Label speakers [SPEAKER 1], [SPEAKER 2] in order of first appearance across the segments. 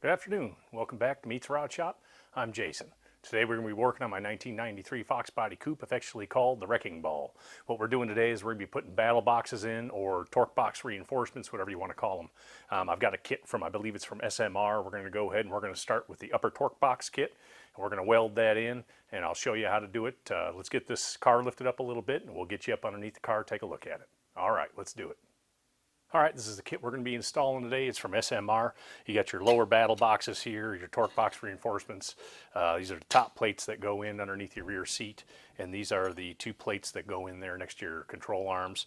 [SPEAKER 1] Good afternoon. Welcome back to Meets Rod Shop. I'm Jason. Today we're going to be working on my 1993 Fox Body Coupe, affectionately called the Wrecking Ball. What we're doing today is we're going to be putting battle boxes in, or torque box reinforcements, whatever you want to call them. I've got a kit from, I believe it's from SMR. We're going to go ahead and we're going to start with the upper torque box kit. And we're going to weld that in, and I'll show you how to do it. Let's get this car lifted up a little bit, and we'll get you up underneath the car, take a look at it. All right, let's do it. All right, this is the kit we're going to be installing today. It's from SMR. You got your lower battle boxes here, your torque box reinforcements. These are the top plates that go in underneath your rear seat, and these are the two plates that go in there next to your control arms.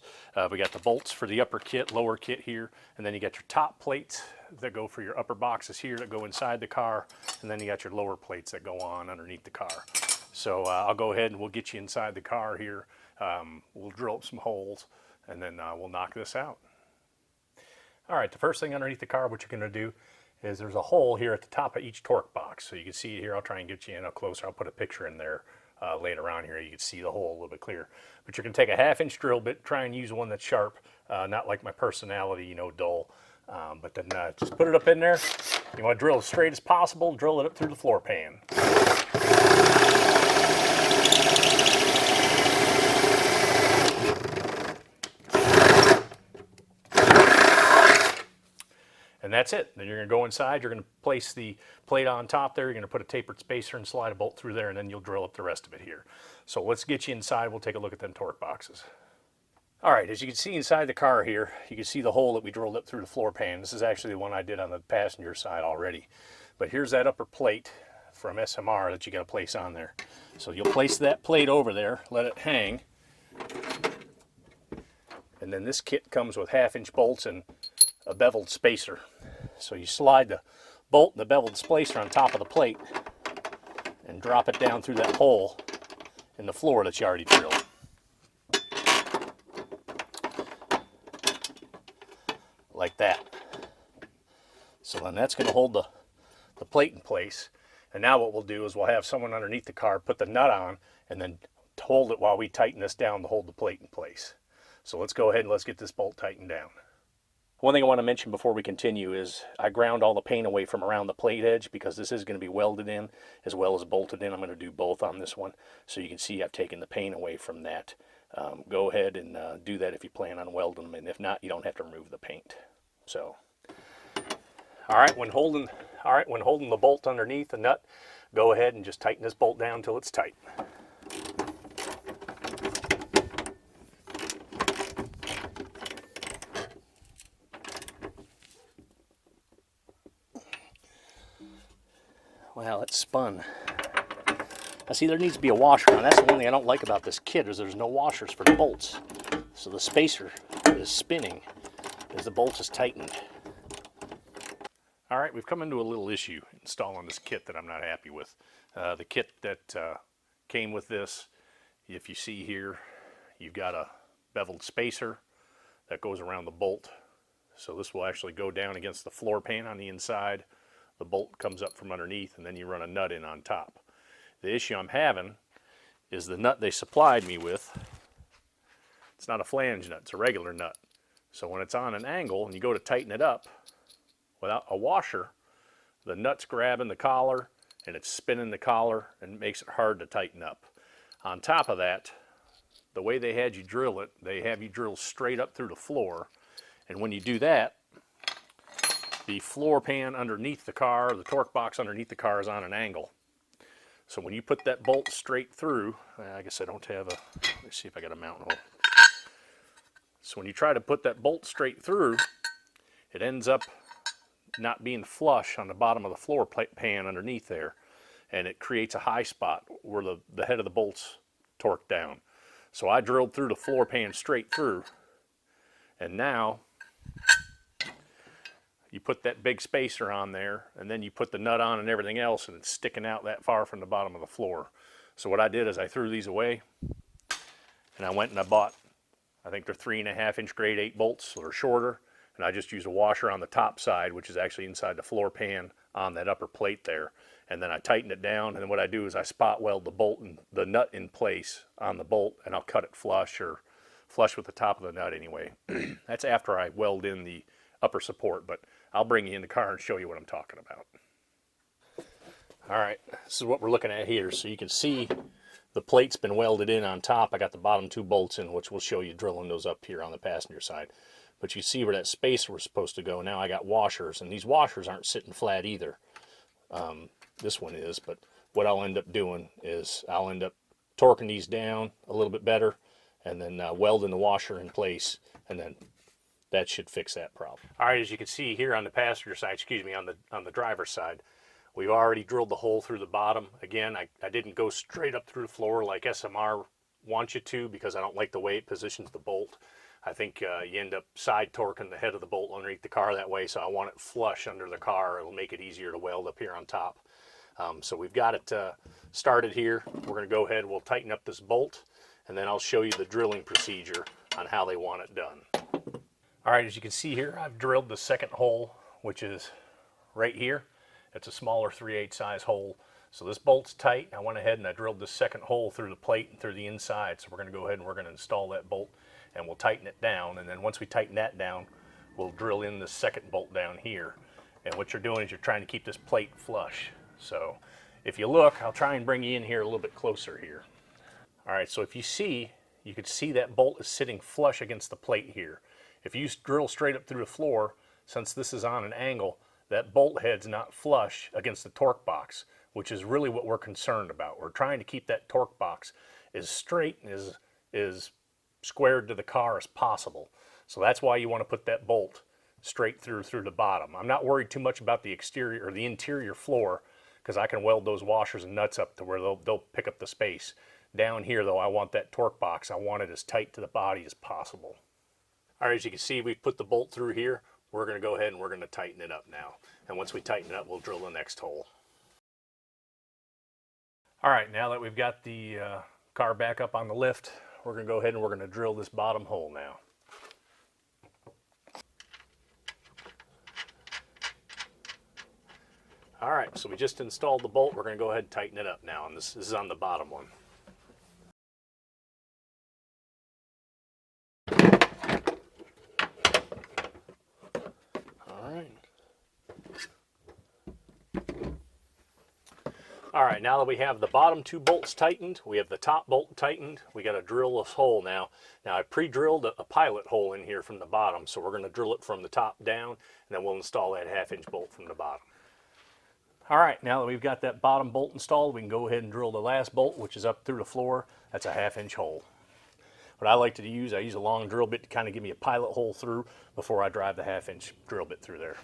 [SPEAKER 1] We got the bolts for the upper kit, lower kit here, and then you got your top plates that go for your upper boxes here that go inside the car, and then you got your lower plates that go on underneath the car. So I'll go ahead and we'll get you inside the car here. We'll drill up some holes, and then we'll knock this out. All right, the first thing underneath the car, what you're going to do is there's a hole here at the top of each torque box. So you can see it here. I'll try and get you in up closer. I'll put a picture in there later on here. You can see the hole a little bit clearer. But you're going to take a 1/2-inch drill bit, try and use one that's sharp, not like my personality, you know, dull. But then just put it up in there. You want to drill as straight as possible. Drill it up through the floor pan. And that's it. Then you're going to go inside, you're going to place the plate on top there, you're going to put a tapered spacer and slide a bolt through there, and then you'll drill up the rest of it here. So let's get you inside, we'll take a look at them torque boxes. All right, as you can see inside the car here, you can see the hole that we drilled up through the floor pan. This is actually the one I did on the passenger side already. But here's that upper plate from SMR that you got to place on there. So you'll place that plate over there, let it hang. And then this kit comes with 1/2-inch bolts and a beveled spacer. So you slide the bolt and the beveled spacer on top of the plate and drop it down through that hole in the floor that you already drilled. Like that. So then that's going to hold the plate in place. And now what we'll do is we'll have someone underneath the car put the nut on and then hold it while we tighten this down to hold the plate in place. So let's go ahead and let's get this bolt tightened down. One thing I want to mention before we continue is I ground all the paint away from around the plate edge because this is going to be welded in as well as bolted in. I'm going to do both on this one. So you can see I've taken the paint away from that. Go ahead and do that if you plan on welding them, and if not, you don't have to remove the paint. So, all right, when holding the bolt underneath the nut, go ahead and just tighten this bolt down until it's tight. Wow, it's spun. Now see, there needs to be a washer on. That's the one thing I don't like about this kit is there's no washers for the bolts. So the spacer is spinning as the bolt is tightened. All right, we've come into a little issue installing this kit that I'm not happy with. The kit that came with this, if you see here, you've got a beveled spacer that goes around the bolt. So this will actually go down against the floor pan on the inside. The bolt comes up from underneath, and then you run a nut in on top. The issue I'm having is the nut they supplied me with, it's not a flange nut, it's a regular nut. So when it's on an angle and you go to tighten it up without a washer, the nut's grabbing the collar and it's spinning the collar and it makes it hard to tighten up. On top of that, the way they had you drill it, they have you drill straight up through the floor, and when you do that, the floor pan underneath the car, the torque box underneath the car is on an angle. So when you put that bolt straight through, I guess I don't have a, let me see if I got a mount hole. So when you try to put that bolt straight through, it ends up not being flush on the bottom of the floor pan underneath there, and it creates a high spot where the head of the bolt's torqued down. So I drilled through the floor pan straight through, and now you put that big spacer on there, and then you put the nut on and everything else, and it's sticking out that far from the bottom of the floor. So what I did is I threw these away, and I went and I bought, I think they're 3.5-inch grade 8 bolts, so they're shorter, and I just used a washer on the top side, which is actually inside the floor pan on that upper plate there. And then I tighten it down, and then what I do is I spot weld the bolt and the nut in place on the bolt, and I'll cut it flush or flush with the top of the nut anyway. That's after I weld in the upper support, but I'll bring you in the car and show you what I'm talking about. All right, this is what we're looking at here. So you can see the plate's been welded in on top. I got the bottom 2 bolts in, which we'll show you drilling those up here on the passenger side. But you see where that spacer was supposed to go. Now I got washers, and these washers aren't sitting flat either. This one is, but what I'll end up doing is I'll end up torquing these down a little bit better, and then welding the washer in place, and then that should fix that problem. All right, as you can see here on the passenger side, excuse me, on the driver's side, we've already drilled the hole through the bottom. Again, I didn't go straight up through the floor like SMR wants you to, because I don't like the way it positions the bolt. I think you end up side torquing the head of the bolt underneath the car that way, so I want it flush under the car. It'll make it easier to weld up here on top. So we've got it started here. We're going to go ahead, we'll tighten up this bolt, and then I'll show you the drilling procedure on how they want it done. All right, as you can see here, I've drilled the second hole, which is right here. It's a smaller 3/8 size hole. So this bolt's tight. I went ahead and I drilled this second hole through the plate and through the inside. So we're going to go ahead and we're going to install that bolt, and we'll tighten it down. And then once we tighten that down, we'll drill in the second bolt down here. And what you're doing is you're trying to keep this plate flush. So if you look, I'll try and bring you in here a little bit closer here. All right, so if you see, you can see that bolt is sitting flush against the plate here. If you drill straight up through the floor, since this is on an angle, that bolt head's not flush against the torque box, which is really what we're concerned about. We're trying to keep that torque box as straight and as squared to the car as possible. So that's why you want to put that bolt straight through the bottom. I'm not worried too much about the exterior or the interior floor, because I can weld those washers and nuts up to where they'll pick up the space. Down here though, I want that torque box, I want it as tight to the body as possible. All right, as you can see, we've put the bolt through here. We're going to go ahead and we're going to tighten it up now. And once we tighten it up, we'll drill the next hole. All right, now that we've got the car back up on the lift, we're going to go ahead and we're going to drill this bottom hole now. All right, so we just installed the bolt. We're going to go ahead and tighten it up now, and this is on the bottom one. All right, now that we have the bottom 2 bolts tightened, we have the top bolt tightened, we got to drill this hole now. Now I pre-drilled a pilot hole in here from the bottom, so we're going to drill it from the top down, and then we'll install that 1/2-inch bolt from the bottom. All right, now that we've got that bottom bolt installed, we can go ahead and drill the last bolt, which is up through the floor. That's a 1/2-inch hole. What I like to use, I use a long drill bit to kind of give me a pilot hole through before I drive the 1/2-inch drill bit through there.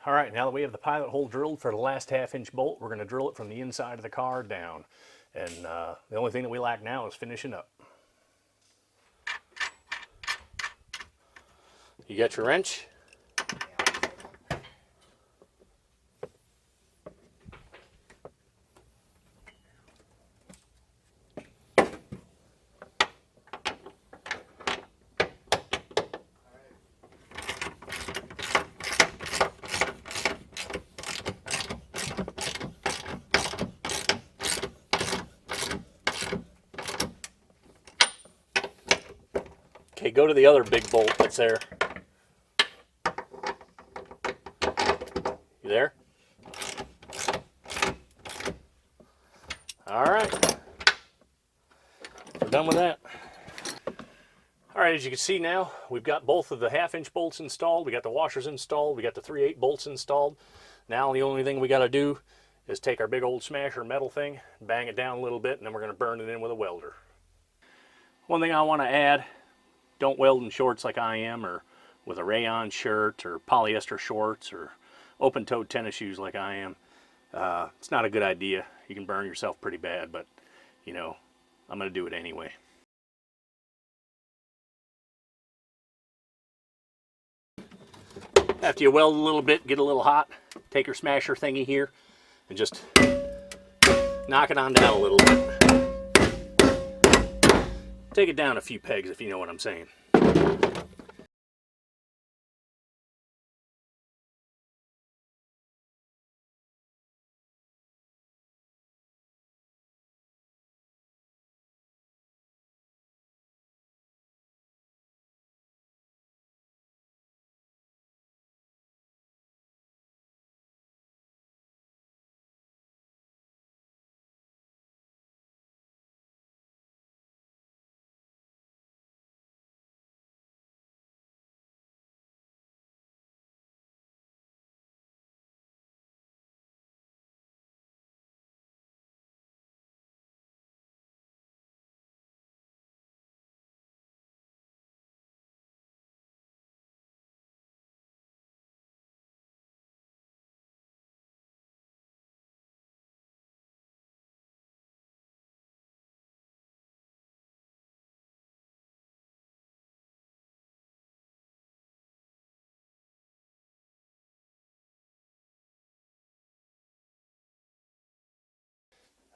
[SPEAKER 1] All right, now that we have the pilot hole drilled for the last 1/2-inch bolt, we're going to drill it from the inside of the car down. And the only thing that we lack now is finishing up. You got your wrench? Okay, go to the other big bolt that's there. You there? All right. We're done with that. All right, as you can see now, we've got both of the 1/2-inch bolts installed. We got the washers installed. We got the 3/8 bolts installed. Now the only thing we got to do is take our big old smasher metal thing, bang it down a little bit, and then we're going to burn it in with a welder. One thing I want to add, don't weld in shorts like I am, or with a rayon shirt, or polyester shorts, or open-toed tennis shoes like I am. It's not a good idea. You can burn yourself pretty bad, but, you know, I'm going to do it anyway. After you weld a little bit, get a little hot, take your smasher thingy here, and just knock it on down a little bit. Take it down a few pegs, if you know what I'm saying.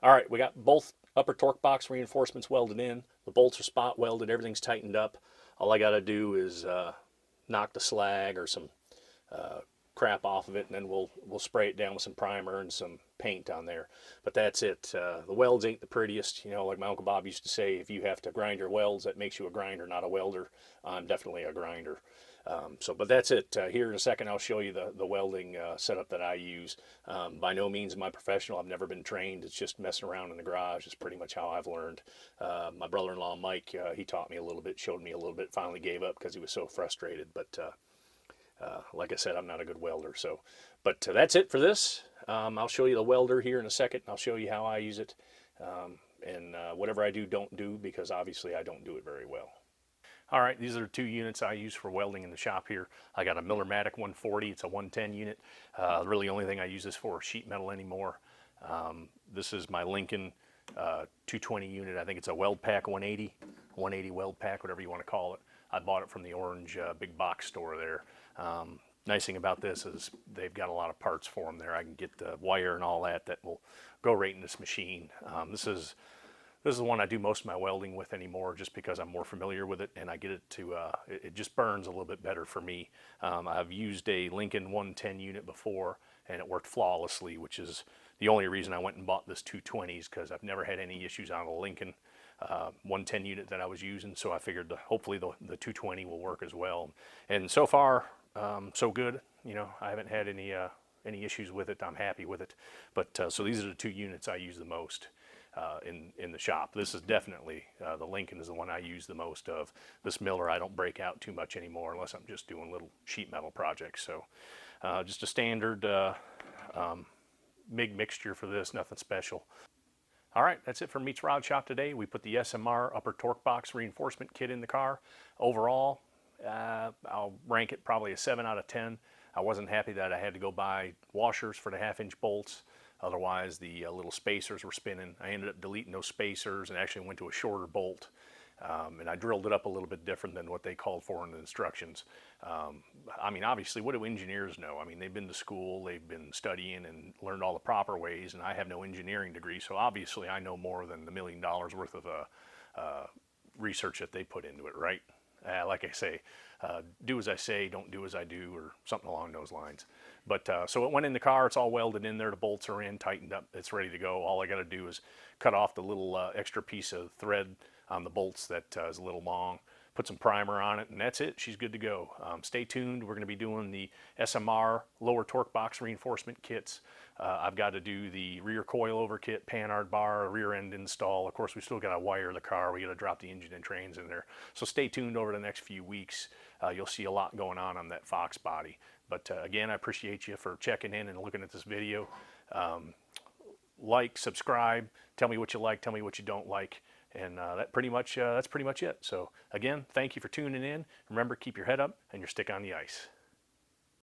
[SPEAKER 1] All right, we got both upper torque box reinforcements welded in. The bolts are spot welded. Everything's tightened up. All I got to do is knock the slag or some crap off of it, and then we'll spray it down with some primer and some paint on there. But that's it. The welds ain't the prettiest. You know, like my Uncle Bob used to say, if you have to grind your welds, that makes you a grinder, not a welder. I'm definitely a grinder. But that's it. Here in a second, I'll show you the welding setup that I use. By no means am I professional. I've never been trained. It's just messing around in the garage. It's pretty much how I've learned. My brother-in-law, Mike, he taught me a little bit, showed me a little bit, finally gave up because he was so frustrated. But like I said, I'm not a good welder. But that's it for this. I'll show you the welder here in a second. I'll show you how I use it. And whatever I do, don't do, because obviously I don't do it very well. All right, these are the two units I use for welding in the shop here. I got a Miller-Matic 140. It's a 110 unit. Really, the only thing I use this for is sheet metal anymore. This is my Lincoln 220 unit. I think it's a weld pack 180 weld pack, whatever you want to call it. I bought it from the orange big box store there. Nice thing about this is they've got a lot of parts for them there. I can get the wire and all that will go right in this machine. This is the one I do most of my welding with anymore, just because I'm more familiar with it, and I get it to, it just burns a little bit better for me. I've used a Lincoln 110 unit before, and it worked flawlessly, which is the only reason I went and bought this 220s, because I've never had any issues on the Lincoln 110 unit that I was using, so I figured hopefully the 220 will work as well. And so far, so good. You know, I haven't had any issues with it. I'm happy with it. But so these are the two units I use the most. In the shop. This is definitely, the Lincoln is the one I use the most of. This Miller I don't break out too much anymore unless I'm just doing little sheet metal projects. So just a standard MIG mixture for this, nothing special. All right, that's it for Meets Rod Shop today. We put the SMR upper torque box reinforcement kit in the car. Overall, I'll rank it probably a 7 out of 10. I wasn't happy that I had to go buy washers for the 1/2-inch bolts. Otherwise, the little spacers were spinning. I ended up deleting those spacers and actually went to a shorter bolt. And I drilled it up a little bit different than what they called for in the instructions. I mean, obviously, what do engineers know? I mean, they've been to school, they've been studying and learned all the proper ways, and I have no engineering degree, so obviously I know more than the $1 million worth of research that they put into it, right? Like I say, do as I say, don't do as I do, or something along those lines. But so it went in the car. It's all welded in there. The bolts are in, tightened up. It's ready to go. All I got to do is cut off the little extra piece of thread on the bolts that is a little long, put some primer on it, and that's it. She's good to go. Stay tuned. We're going to be doing the SMR lower torque box reinforcement kits. I've got to do the rear coilover kit, panhard bar, rear end install. Of course, we still got to wire the car. We got to drop the engine and trains in there. So stay tuned over the next few weeks. You'll see a lot going on that Fox body. But again, I appreciate you for checking in and looking at this video. Like, subscribe, tell me what you like, tell me what you don't like. And that's pretty much it. So again, thank you for tuning in. Remember, keep your head up and your stick on the ice.